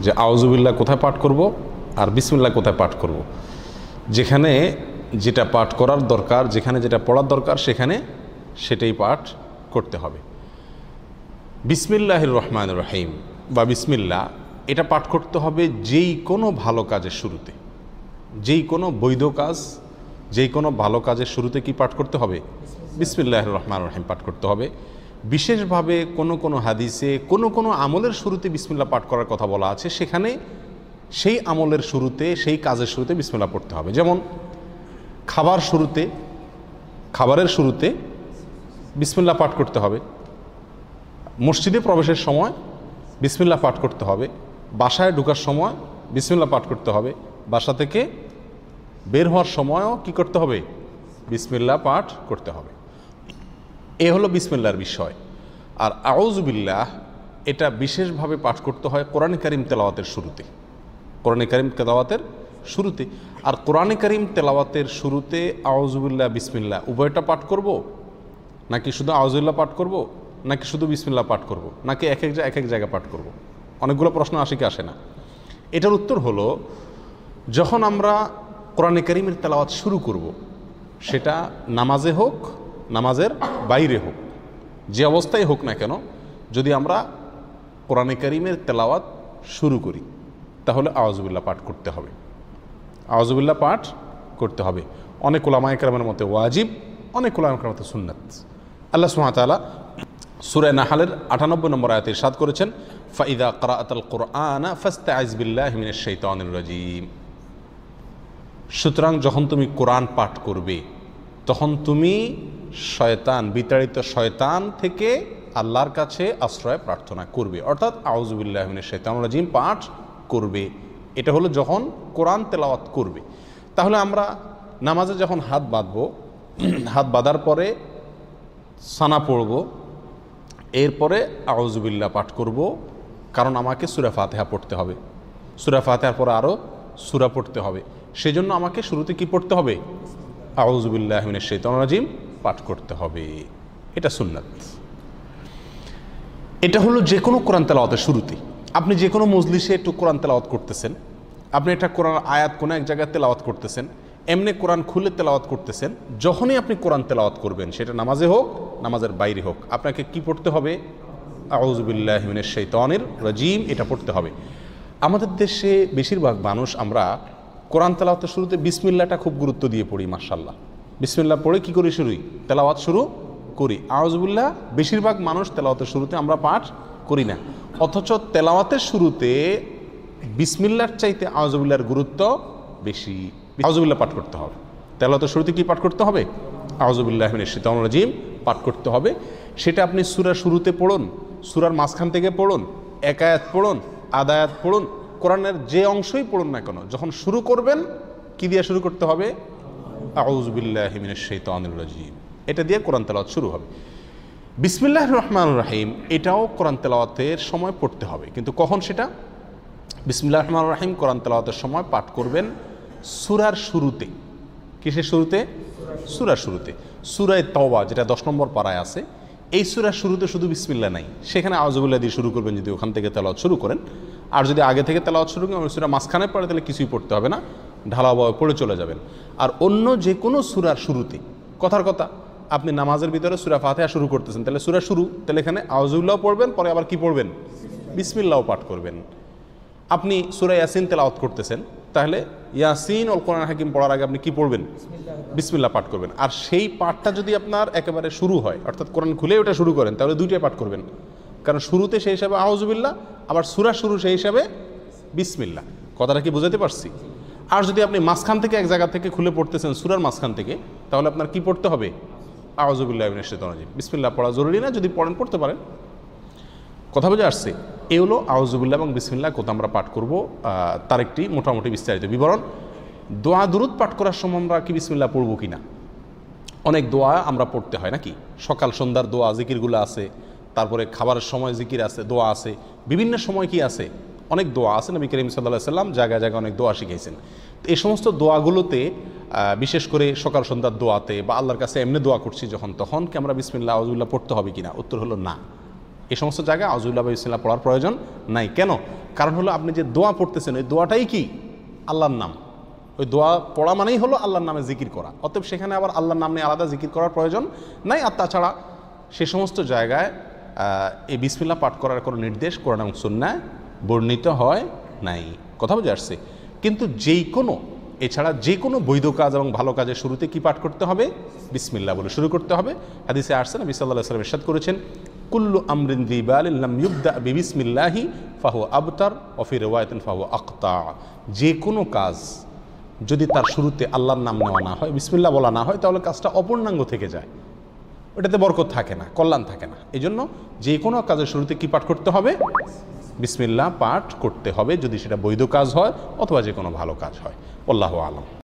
যে আউযুবিল্লাহ কোথায় পাঠ করব আর বিসমিল্লাহ কোথায় পাঠ করব। যেখানে যেটা পাঠ করার দরকার, যেখানে যেটা পড়ার দরকার সেখানে সেটাই পাঠ করতে হবে। বিসমিল্লাহির রহমানির রহিম বা বিসমিল্লাহ এটা পাঠ করতে হবে যেই কোনো ভালো কাজের শুরুতে, যেই কোনো বৈধ কাজ, যেই কোনো ভালো কাজের শুরুতে কি পাঠ করতে হবে? বিসমিল্লাহির রহমানির রহিম পাঠ করতে হবে। বিশেষভাবে কোনো কোনো হাদিসে কোনো কোনো আমলের শুরুতে বিসমিল্লাহ পাঠ করার কথা বলা আছে, সেখানে সেই আমলের শুরুতে, সেই কাজের শুরুতে বিসমিল্লাহ পড়তে হবে। যেমন খাবারের শুরুতে বিসমিল্লাহ পাঠ করতে হবে, মসজিদে প্রবেশের সময় বিসমিল্লাহ পাঠ করতে হবে, বাসায় ঢোকার সময় বিসমিল্লাহ পাঠ করতে হবে, বাসা থেকে বের হওয়ার সময়ও কি করতে হবে? বিসমিল্লাহ পাঠ করতে হবে। এ হলো বিসমিল্লাহর বিষয়। আর আউযুবিল্লাহ এটা বিশেষভাবে পাঠ করতে হয় কোরআনে কারীম তেলাওয়াতের শুরুতে, কোরআনে কারীম তেলাওয়াতের শুরুতে। আর কোরআনে কারীম তেলাওয়াতের শুরুতে আউযুবিল্লাহ বিসমিল্লাহ উভয়টা পাঠ করব, নাকি শুধু আউযুবিল্লাহ পাঠ করব, নাকি শুধু বিসমিল্লাহ পাঠ করব, নাকি এক এক জায়গায় পাঠ করব? অনেকগুলো প্রশ্ন আসে কি আসে না? এটার উত্তর হলো, যখন আমরা কোরআনে কারীমের তেলাওয়াত শুরু করব, সেটা নামাজে হোক, নামাজের বাইরে হোক, যে অবস্থায় হোক না কেন, যদি আমরা কোরআনে কারীমের তেলাওয়াত শুরু করি তাহলে আউযুবিল্লাহ পাঠ করতে হবে, আউযুবিল্লাহ পাঠ করতে হবে। অনেক উলামায়ে কেরামের মতে ওয়াজিব, অনেক উলামায়ে কেরামের মতে সুন্নাত। আল্লাহ সুবহানাহু ওয়া তাআলা সূরা নাহলের 98 নম্বর আয়াতে ইরশাদ করেছেন, ফাইদা ক্রাআতাল কুরআনা ফাস্তাইজ বিল্লাহি মিনাশ শাইতানির রাজীম। সুতরাং যখন তুমি কোরআন পাঠ করবে তখন তুমি শয়তান, বিতাড়িত শয়তান থেকে আল্লাহর কাছে আশ্রয় প্রার্থনা করবে, অর্থাৎ আউযুবিল্লাহি মিনাশ শাইতানির রাজীম পাঠ করবে। এটা হলো যখন কোরআন তেলাওয়াত করবে। তাহলে আমরা নামাজে যখন হাত বাঁধবো, হাত বাঁধার পরে সানা পড়ব, এরপরে আউযুবিল্লাহ পাঠ করব, কারণ আমাকে সূরা ফাতিহা পড়তে হবে, সূরা ফাতিহার পরে আরও সূরা পড়তে হবে। সেজন্য আমাকে শুরুতে কি পড়তে হবে? আউযুবিল্লাহি মিনাশ শাইতানির রাজীম পাঠ করতে হবে। এটা সুন্নাত। এটা হলো যে কোনো কোরআন তেলাওয়াতের শুরুতে। আপনি যে কোনো মজলিসে একটু কোরআন তেলাওয়াত করতেছেন, আপনি একটা কোরআন আয়াত কোনো এক জায়গায় তেলাওয়াত করতেছেন, এমনি কোরআন খুলে তেলাওয়াত করতেছেন, যখনই আপনি কোরআন তেলাওয়াত করবেন, সেটা নামাজে হোক, নামাজের বাইরে হোক, আপনাকে কি পড়তে হবে? আউযুবিল্লাহি মিনাশ শাইতানির রাজীম এটা পড়তে হবে। আমাদের দেশে বেশিরভাগ মানুষ আমরা কোরআন তেলাওয়াতের শুরুতে বিসমিল্লাহটা খুব গুরুত্ব দিয়ে পড়ি। মাশাআল্লাহ, বিসমিল্লাহ পড়ে কি করি? তেলাওয়াত শুরু করি। আউযুবিল্লাহ বেশিরভাগ মানুষ তেলাওয়াতের শুরুতে আমরা পাঠ করি না, অথচ তেলাওয়াতের শুরুতে বিসমিল্লাহর চাইতে আউযুবিল্লাহর গুরুত্ব বেশি। আউযুবিল্লাহ পাঠ করতে হবে। তেলাওয়াতের শুরুতে কি পাঠ করতে হবে? আউযুবিল্লাহি মিনাশ শাইতানির রাজীম পাঠ করতে হবে। সেটা আপনি সূরার শুরুতে পড়ুন, সূরার মাঝখান থেকে পড়ুন, এক আয়াত পড়ুন, আধা আয়াত পড়ুন, কোরআনের যে অংশই পড়ুন না কেন, যখন শুরু করবেন কি দিয়ে শুরু করতে হবে? আউযুবিল্লাহি মিনাশ শাইতানির রাজীম, এটা দিয়ে কোরআন তেলাওয়াত শুরু হবে। বিসমিল্লাহির রহমানির রহিম এটাও কোরআন তেলাওয়াতের সময় পড়তে হবে, কিন্তু কখন সেটা? বিসমিল্লাহির রহমানির রহিম কোরআন তেলাওয়াতের সময় পাঠ করবেন সূরার শুরুতে। কিসের শুরুতে? সূরার শুরুতে। সূরা তাওবা যেটা 10 নম্বর পারায় আছে, এই সূরার শুরুতে শুধু বিসমিল্লাহ নাই, সেখানে আউযুবিল্লাহ দিয়ে শুরু করবেন যদি ওখান থেকে তেলাওয়াত শুরু করেন। আর যদি আগে থেকে তেলাওয়াত শুরু করেন, সূরা মাঝখানে পড়ে, তাহলে কিছুই পড়তে হবে না, ঢালাওভাবে পড়ে চলে যাবেন। আর অন্য যে কোনো সূরার শুরুতে, কথার কথা আপনি নামাজের ভিতরে সূরা ফাতিহা শুরু করতেছেন, তাহলে সূরা শুরু, তাহলে এখানে আউযুবিল্লাহ পড়বেন, পরে আবার কি পড়বেন? বিসমিল্লাহ পাঠ করবেন। আপনি সূরা ইয়াসিন তেলাওয়াত করতেছেন, তাহলে ইয়াসিন ওয়াল কোরআনুল হাকিম পড়ার আগে আপনি কি পড়বেন? বিসমিল্লাহ পাঠ করবেন। আর সেই পাঠটা যদি আপনার একেবারে শুরু হয়, অর্থাৎ কোরআন খুলে ওটা শুরু করেন, তাহলে দুইটাই পাঠ করবেন, কারণ শুরুতে সেই হিসাবে আউযুবিল্লাহ, আবার সূরা শুরু সেই হিসাবে বিসমিল্লাহ। কথাটা কি বুঝাতে পারছি? আর যদি আপনি মাঝখান থেকে এক জায়গা থেকে খুলে পড়তেছেন, সূরার মাঝখান থেকে, তাহলে আপনার কি পড়তে হবে? আউযুবিল্লাহি মিনাশ শাইতানির রাজীম। বিসমিল্লাহ পড়া জরুরি না, যদি পড়েন পড়তে পারেন। কথা বুঝে আসছে? এ হলো আউযুবিল্লাহ এবং বিসমিল্লাহ কোথা আমরা পাঠ করব, তার একটি মোটামুটি বিস্তারিত বিবরণ। দোয়া দুরুদ পাঠ করার সময় আমরা কি বিসমিল্লাহ পড়ব কি না? অনেক দোয়া আমরা পড়তে হয় নাকি? সকাল সন্ধ্যার দোয়া জিকিরগুলো আছে, তারপরে খাবারের সময় জিকির আছে, দোয়া আছে, বিভিন্ন সময় কি আছে? অনেক দোয়া আছে। নবী করিম সাল্লাল্লাহু আলাইহি ওয়াসাল্লাম জায়গায় জায়গায় অনেক দোয়া শিখিয়েছেন। তো এই সমস্ত দোয়াগুলোতে, বিশেষ করে সকাল সন্ধ্যার দোয়াতে বা আল্লাহর কাছে এমনি দোয়া করছি যখন, তখন কি আমরা বিসমিল্লাহ আউযুবিল্লাহ পড়তে হবে কিনা? উত্তর হলো না। এই সমস্ত জায়গায় আউযুবিল্লাহি বা বিসমিল্লাহ পড়ার প্রয়োজন নাই। কেন? কারণ হলো আপনি যে দোয়া পড়তেছেন ওই দোয়াটাই কি আল্লাহর নাম, ওই দোয়া পড়া মানেই হলো আল্লাহর নামে জিকির করা, অতএব সেখানে আবার আল্লাহর নাম নিয়ে আলাদা জিকির করার প্রয়োজন নাই। আর তাছাড়া সে সমস্ত জায়গায় এই বিসমিল্লাহ পাঠ করার কোনো নির্দেশ কোরআন এবং সুন্নায় বর্ণিত হয় নাই। কথা বুঝে আসছে? কিন্তু এছাড়া যে কোনো বৈধ কাজ এবং ভালো কাজের শুরুতে কি পাঠ করতে হবে? বিসমিল্লাহ বলে শুরু করতে হবে। হাদিসে আসছে নবী সাল্লাল্লাহু আলাইহি ওয়াসাল্লাম ইরশাদ করেছেন, কুল্লু আমরিন যী বালিন লাম ইউবদা বিবিসমিল্লাহি ফাহুয়া আবতার ওয়া ফি রিওয়ায়াতিন ফাহুয়া আকতা। যে কোনো কাজ যদি তার শুরুতে আল্লাহর নাম নেওয়া না হয়, বিসমিল্লাহ বলা না হয়, তাহলে কাজটা অপূর্ণাঙ্গ থেকে যায়, ওটাতে বরকত থাকে না, কল্যাণ থাকে না। এই জন্য যে কোনো কাজের শুরুতে কি পাঠ করতে হবে? বিসমিল্লাহ পাঠ করতে হবে, যদি সেটা বৈধ কাজ হয় অথবা যে কোনো ভালো কাজ হয়। আল্লাহু আলাম।